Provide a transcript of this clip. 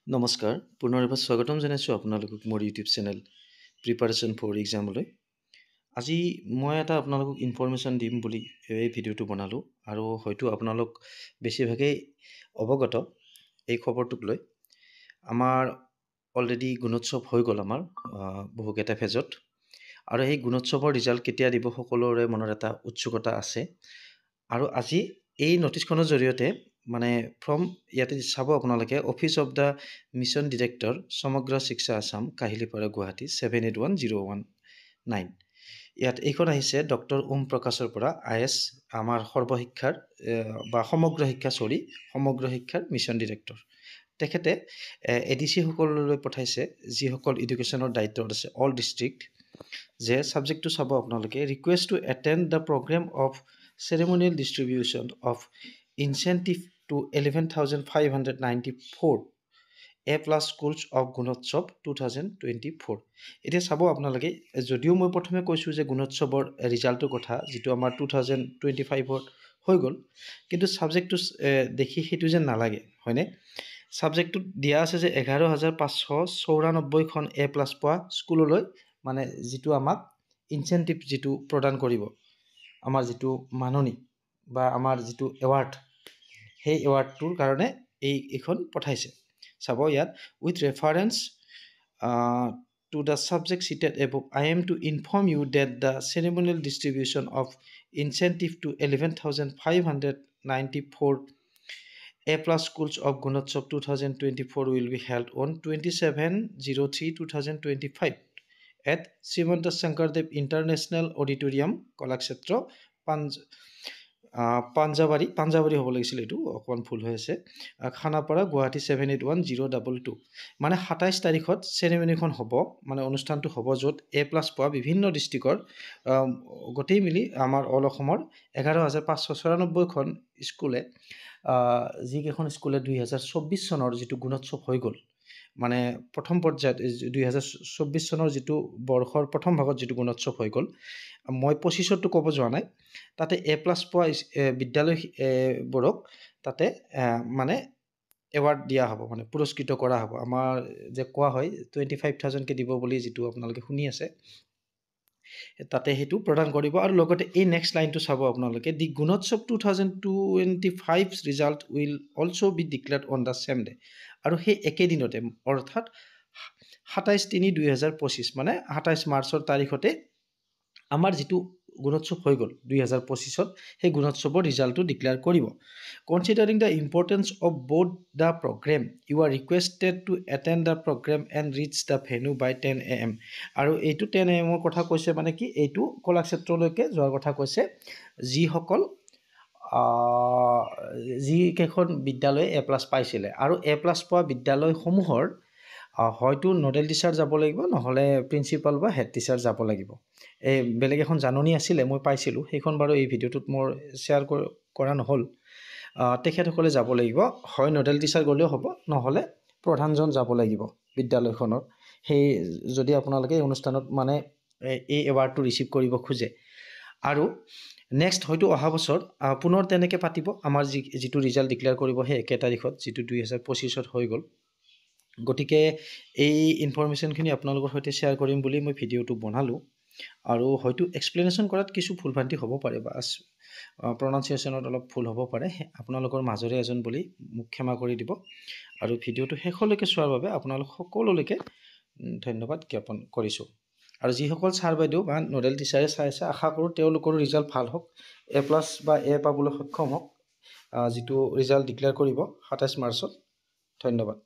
নমস্কাৰ পুনৰ এবাৰ স্বাগতম জনাইছোঁ আপোনালোকক মোৰ ইউটিউব চেনেল প্ৰিপাৰেশ্যন ফৰ এক্সামলৈ। আজি মই এটা আপোনালোকক ইনফৰমেশ্যন দিম বুলি এই ভিডিঅ'টো বনালোঁ আৰু হয়তো আপোনালোক বেছিভাগেই অৱগত এই খবৰটোক লৈ। আমাৰ অলৰেডি গুণোৎসৱ হৈ গ'ল আমাৰ বহুকেইটা ফেজত, আৰু এই গুণোৎসৱৰ ৰিজাল্ট কেতিয়া দিব সকলোৰে মনত এটা উৎসুকতা আছে। আৰু আজি এই নটিছখনৰ জৰিয়তে মানে ফ্ৰম ইয়াতে চাব আপোনালোকে office of the mission director সমগ্ৰ শিক্ষা আসাম কাহিলীপাৰা গুৱাহাটী 781019 ইয়াত এইখন আহিছে ডক্টৰ ওম প্ৰকাশৰ পৰা IS আমাৰ সৰ্বশিক্ষাৰ বা সমগ্ৰ শিক্ষাৰ মিছন ডিৰেক্টৰ। তেখেতে ADC সকললৈ পঠাইছে যিসকল এডুকেশ্যনৰ দায়িত্বত আছে অল ডিষ্ট্ৰিক্ট, যে ছাবজেক্টটো চাব আপোনালোকে request to attend the programme of ceremonial distribution of incentive to 11,594 A+ schools of Gunotsav 2024। এতিয়া চাব আপোনালোকে, যদিও মই প্ৰথমে কৈছোঁ যে গুণোৎসৱৰ ৰিজাল্টৰ কথা যিটো আমাৰ 2025ত হৈ গ'ল, কিন্তু ছাবজেক্টটো দেখি সেইটো যেন নালাগে, হয়নে? ছাবজেক্টটোত দিয়া আছে যে 11,594খন A+ পোৱা স্কুললৈ মানে যিটো আমাক ইনচেণ্টিভ যিটো প্ৰদান কৰিব, আমাৰ যিটো মাননি বা আমাৰ যিটো এৱাৰ্ড, সেই এৱাৰ্ডটোৰ কাৰণে এইখন পঠাইছে। চাব ইয়াত with reference to the subject cheated above, I am to inform you that the ceremonial distribution of incentive to 11,594 A+ schools of Gunotsov 2024 will be held on 27/03/2025 at Srimanta Shankardev International Auditorium, Kalakshetra, Panjabari হ'ব লাগিছিল, এইটো অকণমান ভুল হৈ আছে, খানাপাৰা গুৱাহাটী 781022। মানে 27 তাৰিখত চেৰেমনিখন হ'ব, মানে অনুষ্ঠানটো হ'ব, য'ত A+ পোৱা বিভিন্ন ডিষ্ট্ৰিক্টৰ গোটেই মিলি আমাৰ অল অসমৰ 11,594খন স্কুলে, যিকেইখন স্কুলে 2024 চনৰ যিটো গুণোৎসৱ হৈ গ'ল, মানে প্ৰথম পৰ্যায়ত 2024 চনৰ যিটো বৰ্ষৰ প্ৰথম ভাগত যিটো গুণোৎসৱ হৈ গ'ল, মই 25ৰটো ক'ব যোৱা নাই, তাতে A+ পোৱা বিদ্যালয়বোৰক তাতে মানে এৱাৰ্ড দিয়া হ'ব, মানে পুৰস্কৃত কৰা হ'ব। আমাৰ যে কোৱা হয় 25,000কে দিব বুলি, যিটো আপোনালোকে শুনি আছে, তাতে সেইটো প্ৰদান কৰিব। আৰু লগতে এই নেক্সট লাইনটো চাব আপোনালোকে, the Gunotsav 2025 result will also' be declared on the same day. আৰু সেই একেদিনতে, অৰ্থাৎ 27/3/2025 মানে 27 মাৰ্চৰ তাৰিখতে আমাৰ যিটো গুণোৎসৱ হৈ গ'ল 2025ত, সেই গুণোৎসৱৰ ৰিজাল্টটো ডিক্লেয়াৰ কৰিব। Considering the importance of both the programme, you are requested to attend the programme and reach the venue by 10 AM। আৰু এইটো 10 AM কথা কৈছে, মানে কি, এইটো কলাক্ষেত্ৰলৈকে যোৱাৰ কথা কৈছে, যিকেইখন বিদ্যালয়ে A+ পাইছিলে। আৰু A+ পোৱা বিদ্যালয়সমূহৰ হয়তো নডেল টিচাৰ যাব লাগিব, নহ'লে প্ৰিন্সিপাল বা হেড টিচাৰ যাব লাগিব। এই বেলেগ এখন জাননী আছিলে, মই পাইছিলোঁ, সেইখন বাৰু এই ভিডিঅ'টোত মোৰ শ্বেয়াৰ কৰা নহ'ল। তেখেতসকলে যাব লাগিব, হয় নডেল টিচাৰ গ'লেও হ'ব, নহ'লে প্ৰধানজন যাব লাগিব বিদ্যালয়খনৰ। সেই যদি আপোনালোকে এই অনুষ্ঠানত মানে এই এৱাৰ্ডটো ৰিচিভ কৰিব খোজে। আৰু নেক্সট হয়তো অহা বছৰ পুনৰ তেনেকৈ পাতিব, আমাৰ যিটো ৰিজাল্ট ডিক্লেয়াৰ কৰিব সেই একে তাৰিখত, যিটো 2025ত হৈ গ'ল। গতিকে এই ইনফৰমেশ্যনখিনি আপোনালোকৰ সৈতে শ্বেয়াৰ কৰিম বুলি মই ভিডিঅ'টো বনালোঁ। আৰু হয়তো এক্সপ্লেনেশ্যন কৰাত কিছু ভুলভ্ৰান্তি হ'ব পাৰে বা প্ৰনাউন্সিয়েশ্যনত অলপ ভুল হ'ব পাৰে, আপোনালোকৰ মাজৰে এজন বুলি মোক ক্ষমা কৰি দিব। আৰু ভিডিঅ'টো শেষলৈকে চোৱাৰ বাবে আপোনালোক সকলোলৈকে ধন্যবাদ জ্ঞাপন কৰিছোঁ। আৰু যিসকল ছাৰ বাইদেউ বা নডেল টিচাৰে চাই আছে, আশা কৰোঁ তেওঁলোকৰো ৰিজাল্ট ভাল হওক, A+ বা A পাবলৈ সক্ষম হওক, যিটো ৰিজাল্ট ডিক্লেয়াৰ কৰিব 27 মাৰ্চত। ধন্যবাদ।